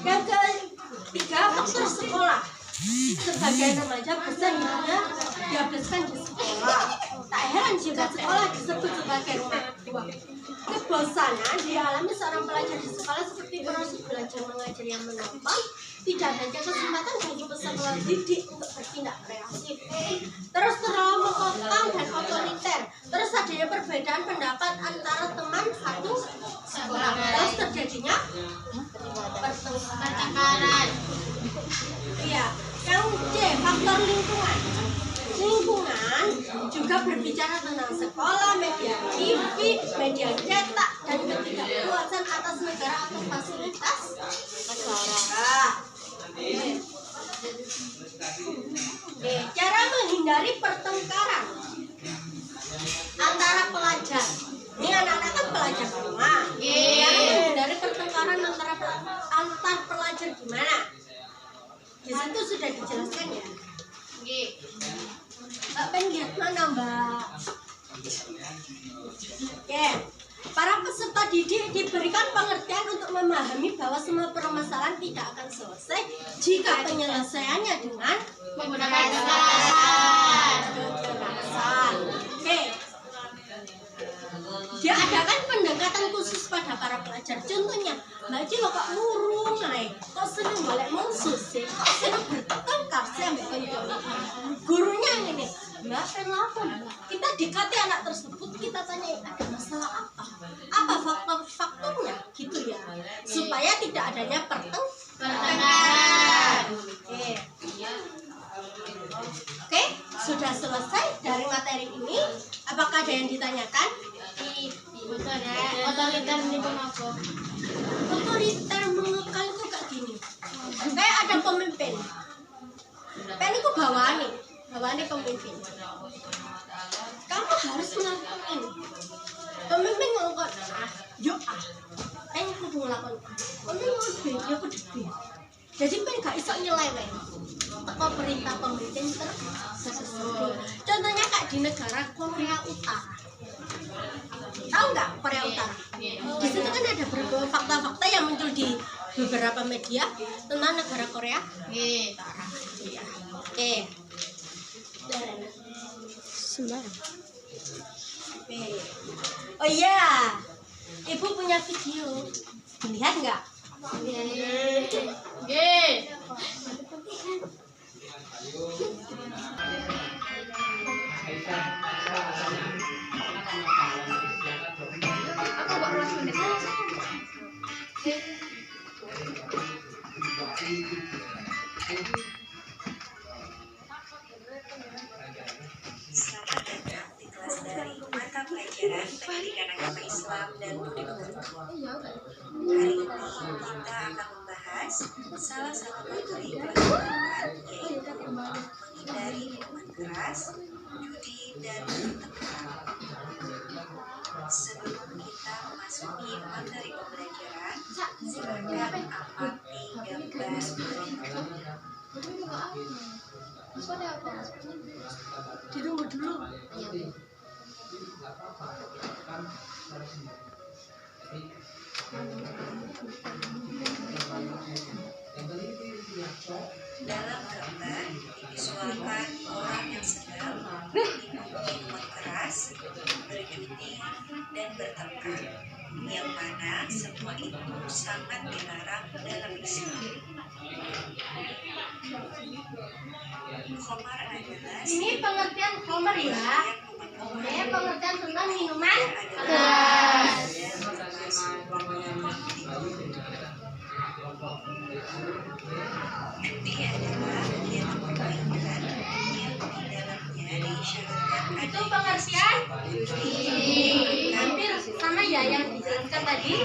Speaker 1: Yang ketiga, faktor sekolah. Sebagai remaja bosan dihabiskan di sekolah. Tak heran jika sekolah disebut sebagai rumah kedua. Kebosanan dialami seorang pelajar di sekolah seperti proses belajar mengajar yang menopang, tidak adanya kesempatan bagi peserta didik untuk bertindak kreatif, terus terlalu mengekang dan otoriter, terus adanya perbedaan pendapat antara teman satu sekolah, terus terjadinya pertengkaran. Iya. Yang C, faktor lingkungan. Lingkungan juga berbicara tentang sekolah, media TV, media cetak, dan ketidakpuasan atas negara atau fasilitas negara. Cara menghindari pertengkaran antara pelajar. Ini anak-anak kan pelajar semua. Cara menghindari pertengkaran antar pelajar gimana? Di situ sudah dijelaskan ya. Mbak pengen lihat mana Mbak? Oke. Para peserta didik diberikan pengertian untuk memahami bahwa semua permasalahan tidak akan selesai jika penyelesaiannya dengan
Speaker 3: Menggunakan kekerasan.
Speaker 1: Oke. Diadakan pendekatan khusus pada para pelajar. Contohnya, Mbak Cilo kok murung, kok sering balik musuh sih, kok sering bertengkar sih ambil konco. Gurunya ini, Mbak kenapa? Kita dikati anak tersebut, kita tanya ada masalah apa? Apa faktor-faktornya? Gitu ya, supaya tidak adanya pertengkaran. Oke, sudah selesai dari materi ini. Apakah ada yang ditanyakan?
Speaker 3: Otoriter ini apa?
Speaker 1: Otoriter mengekang itu kayak gini. Kayak ada pemimpin. Pen itu bawahan pemimpin. Kamu harus melakukan ini. Pemimpin ngomong, yuk pen kudu ngelakuin. Pemimpin ngomong, ya kudu. Jadi pen gak iso nyeleweng. Teko perintah pemimpin terus sesuai. Contohnya kayak di negara Korea Utara. Tahu nggak Korea Utara? Di situ kan ada beberapa fakta-fakta yang muncul di beberapa media tentang negara Korea Utara. Oke. Sembarang. Oh iya, Ibu punya video. Dilihat nggak?
Speaker 5: Selamat datang di kelas dari mata pelajaran Pendidikan Agama Islam dan Budi Pekerti. Hari ini kita akan membahas salah satu materi pelajaran yaitu menghindari minuman keras, judi, dan pertengkaran. Sebelum kita memasuki materi pembelajaran, silakan amati gambar berikut.
Speaker 1: Ditunggu dulu.
Speaker 5: Dalam gambar divisualkan orang yang sedang minum minuman keras, berjudi, dan bertengkar, yang mana semua itu sangat dilarang dalam Islam. Khamar adalah
Speaker 1: Ini pengertian Homer ya. Oke, pengertian tentang minuman
Speaker 3: keras.
Speaker 5: Inti adalah kegiatan permainan yang di dalamnya diisyaratkan
Speaker 1: itu pengertian hampir sama ya yang dijelaskan tadi.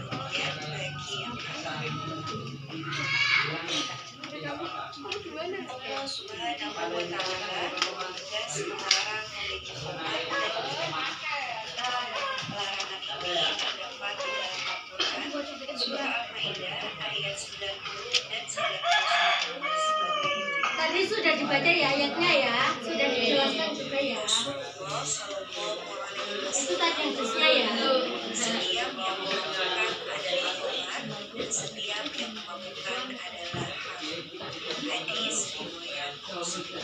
Speaker 5: kemudian bagi yang Allah Subhanahu wa Ta'ala tegas melarang memiliki obat dan larangan ini terdapat di dalam Al-Quran surah Al-Maidah ayat 90 dan 91 sebagai
Speaker 1: Tadi sudah dibaca ya ayatnya ya, sudah dijelaskan juga ya.
Speaker 5: Rasulullah Shallallahu Alaihi
Speaker 1: Itu
Speaker 5: Wasallam
Speaker 1: tadi hadisnya ya.
Speaker 5: setiap yang memabukkan adalah obat dan setiap yang memabukkan adalah hadis riwayat Muslim.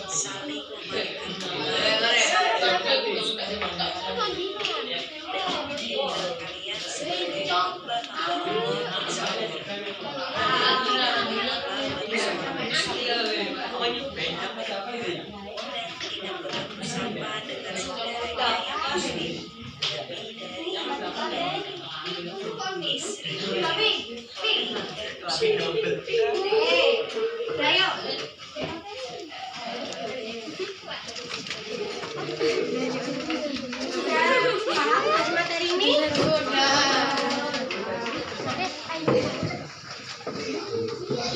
Speaker 5: Saling kalian sebagai hamba dan tidak pernah bersama dengan saudaranya yang muslim lebih dari istri.
Speaker 1: Ayo. Sudah paham materi ini?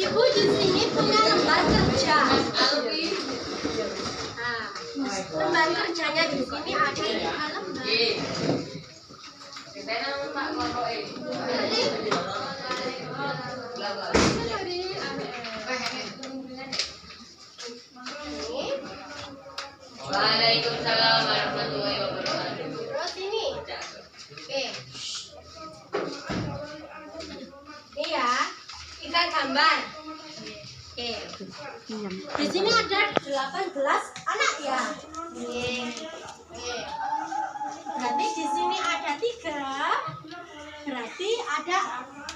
Speaker 1: Ibu di sini punya lembar kerja. Nah, lembar kerjanya di sini ada 5 lembar.
Speaker 3: Waalaikumsalam warahmatullahi wabarakatuh.
Speaker 1: Terus ini. Oke. Ini ya, kita gambar. Oke. Di sini ada 18 anak ya. Berarti di sini ada 3. Berarti ada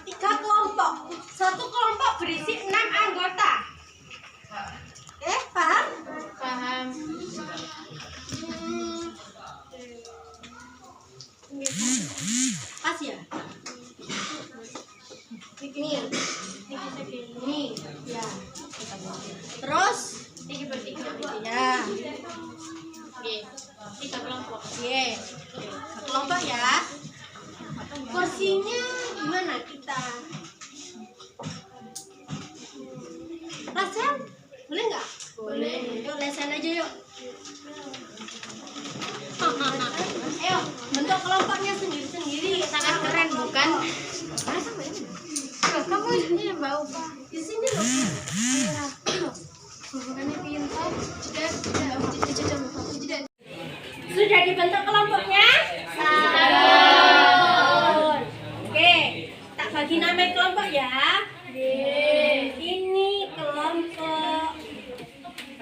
Speaker 1: 3 kelompok. Satu kelompok berisi 6 anggota. Paham?
Speaker 3: Paham.
Speaker 1: Pas ya? Ini ya. Terus
Speaker 3: Tiga bertiga.
Speaker 1: ya.
Speaker 3: Tiga kelompok.
Speaker 1: Kelompok ya. Porsinya gimana kita? Lesen? Boleh nggak? Boleh. Yuk lesen aja yuk. Ayo, bentuk kelompoknya sendiri-sendiri.
Speaker 3: Sangat keren bukan?
Speaker 1: Kamu ini yang bau Pak. Di sini loh. Sudah dibentuk kelompoknya? Oke, tak bagi nama kelompok ya. Ini kelompok.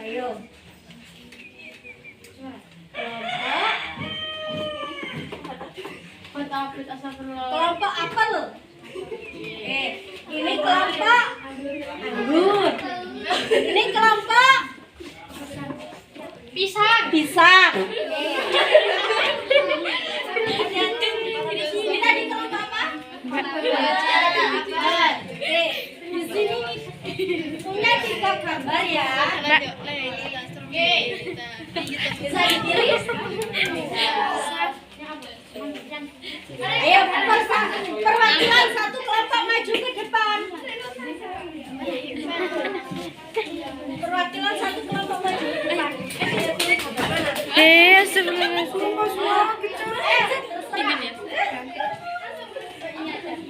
Speaker 1: Ayo. Kelompok apel. Ini kelompok anggur. Ini kelompok
Speaker 3: Pisang.
Speaker 1: pisang. Ini tadi kelompok apa? Apel. Di sini punya 3 gambar ya. Bisa dipilih. Ayo perwakilan satu kelompok maju ke depan. Perwakilan satu kelompok maju ke depan.
Speaker 3: Sebelum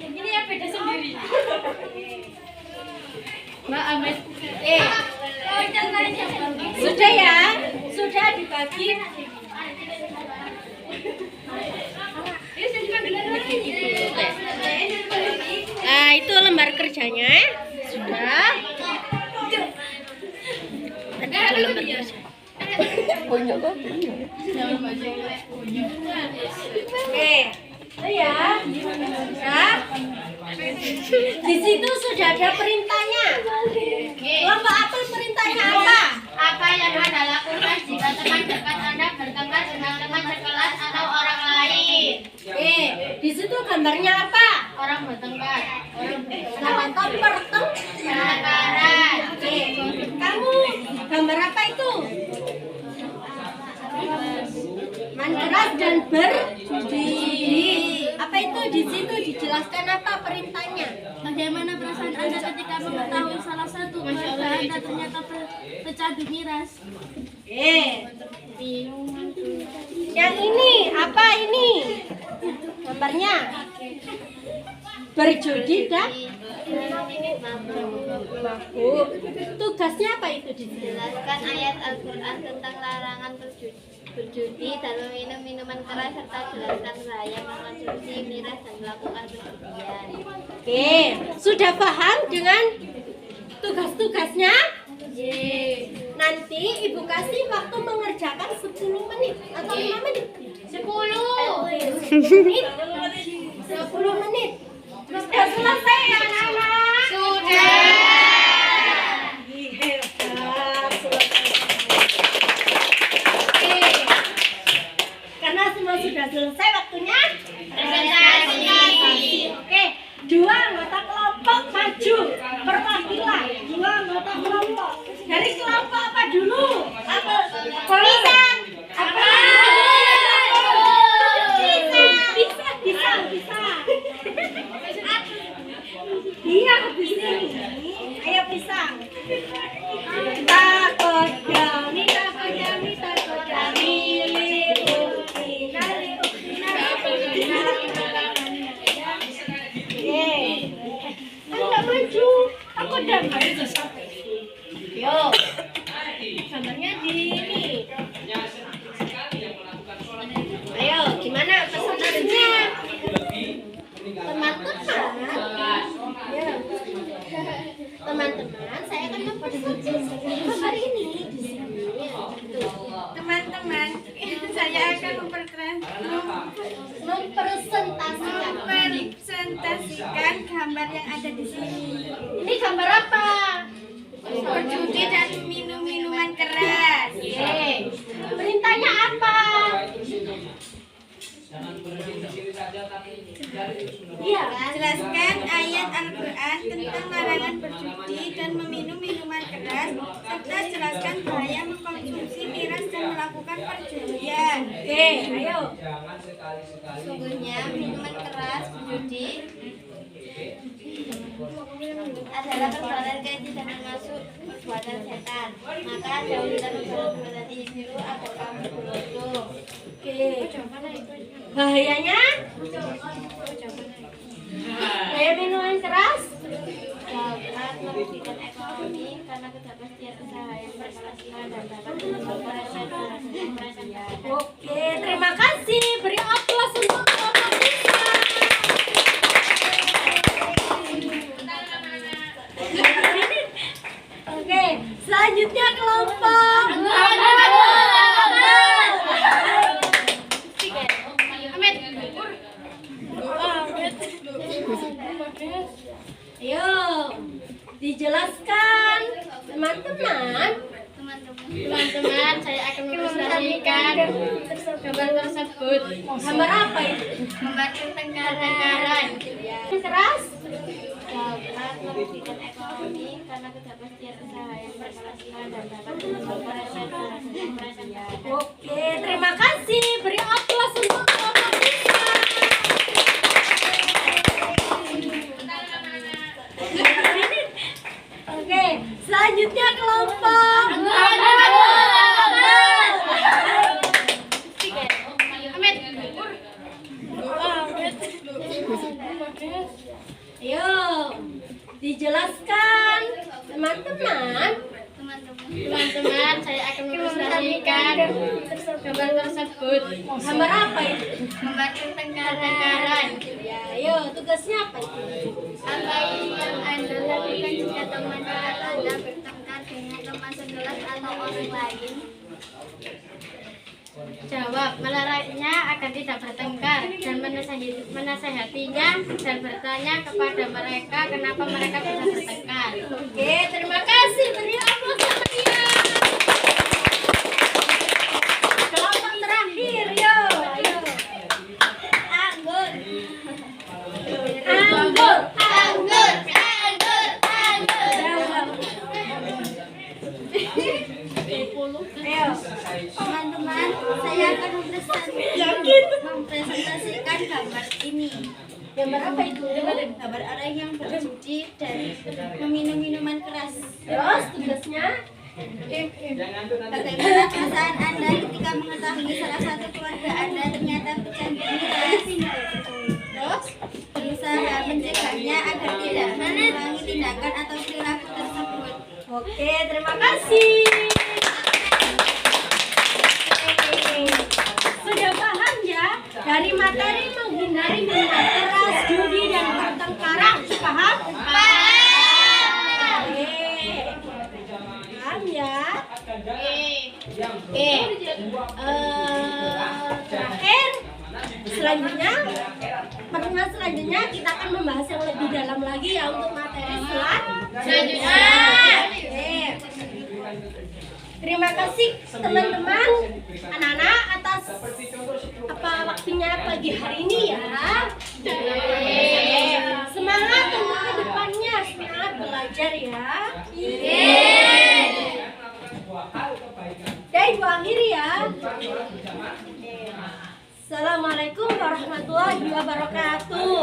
Speaker 1: Ini yang beda sendiri. Sudah ya? Sudah dibagi. Nah, itu lembar kerjanya. Sudah. Ada lembar kerja. Oke, itu ya. Nah, di situ sudah ada perintahnya. Kelompok apel perintahnya apa?
Speaker 3: Apa yang Anda lakukan jika teman dekat Anda bertengkar dengan teman sekelas atau orang lain?
Speaker 1: Di situ gambarnya apa?
Speaker 3: Orang bertengkar.
Speaker 1: Atau
Speaker 3: Pertengkaran.
Speaker 1: Kamu gambar apa itu? Main keras dan berjudi. Apa itu di situ dijelaskan apa perintahnya?
Speaker 2: Bagaimana perasaan Anda ketika mengetahui salah satu keluarga Anda ternyata tercabik miras?
Speaker 1: Yang ini apa ini? Gambarnya berjudi dan mabuk. Tugasnya apa itu di sini?
Speaker 3: Jelaskan ayat Al-Quran tentang larangan berjudi dan meminum minuman keras serta jelaskan bahaya mengonsumsi miras dan melakukan perjudian.
Speaker 1: Oke, sudah paham dengan tugas-tugasnya? Nanti Ibu kasih waktu mengerjakan 10 menit atau 5 menit? 10 menit. 10 menit. Sudah selesai ya anak-anak?
Speaker 3: Sudah.
Speaker 1: Hebat, Oke. Karena semua sudah selesai waktunya presentasi. Oke, 2 anggota kelompok maju perwakilan 2 anggota kelompok. Dari kelompok apa dulu? Apa? Pisang. Apa? Pisang. Iya, di sini. Ayo pisang. Takodami. Enggak maju. Aku udah maju. Yo. Gambarnya di ini. Ayo, gimana presentasinya? Teman-teman, saya akan mempresentasikan gambar ini di sini.
Speaker 2: Teman-teman, saya akan mempresentasikan gambar yang ada di sini.
Speaker 1: Ini gambar apa?
Speaker 2: Berjudi dan minum minuman keras.
Speaker 1: Perintahnya apa? Iya.
Speaker 2: Jelaskan ayat Al-Quran tentang larangan berjudi dan meminum minuman keras, serta jelaskan bahaya mengkonsumsi miras dan melakukan perjudian.
Speaker 1: Oke, ayo.
Speaker 3: Sungguhnya minuman keras, judi adalah perbuatan keji dan termasuk perbuatan setan. Maka jauhilah perbuatan itu agar kamu beruntung.
Speaker 1: Oke. Bahayanya? Bahaya minuman keras?
Speaker 3: Dapat merugikan ekonomi karena ketidakpastian usaha yang berpenghasilan dan dapat menyebabkan perasaan.
Speaker 1: Oke, terima kasih. Beri aplaus untuk kelompok pisang. Oke, selanjutnya kelompok Ayo, dijelaskan teman-teman.
Speaker 3: Teman-teman, saya akan mempresentasikan gambar tersebut.
Speaker 1: Gambar apa itu?
Speaker 3: Gambar pertengkaran.
Speaker 1: Keras?
Speaker 3: Dapat merugikan ekonomi karena ketidakpastian usaha yang berpenghasilan dan dapat menyebabkan perasaan.
Speaker 1: Oke, terima kasih. Beri aplaus untuk kelompok pisang. Oke, selanjutnya kelompok Ayo, dijelaskan teman
Speaker 3: gambar tersebut.
Speaker 1: Gambar apa itu?
Speaker 3: Gambar pertengkaran.
Speaker 1: Ya, ayo tugasnya apa itu?
Speaker 3: Apa yang Anda lakukan jika teman dekat Anda bertengkar dengan teman sekelas atau orang lain? Jawab, melarangnya agar tidak bertengkar dan menasehatinya dan bertanya kepada mereka kenapa mereka bisa bertengkar.
Speaker 1: Oke, terima kasih. Beri aplaus sama dia. Kelompok terakhir, yo. Ayo. Anggur. Anggur.
Speaker 3: Anggur.
Speaker 1: Ayo.
Speaker 2: Teman-teman, saya akan mempresentasikan gambar ini.
Speaker 1: Gambar apa itu?
Speaker 2: Gambar orang yang berjudi dan meminum minuman keras.
Speaker 1: Terus tugasnya?
Speaker 2: Bagaimana perasaan Anda ketika mengetahui salah satu keluarga Anda ternyata pecandu miras? Terus, berusaha mencegahnya agar tidak mengulangi tindakan atau perilaku tersebut.
Speaker 1: Oke, terima kasih. Sudah paham ya? Dari materi menghindari minuman keras, judi, dan pertengkaran. Paham? Paham. Paham ya? Terakhir, selanjutnya, pertemuan selanjutnya kita akan membahas yang lebih dalam lagi ya untuk materi selanjutnya. Terima kasih teman-teman, anak-anak atas waktunya pagi hari ini ya. Semangat untuk kedepannya, semangat belajar ya. Dan ibu akhiri ya. Assalamualaikum warahmatullahi wabarakatuh.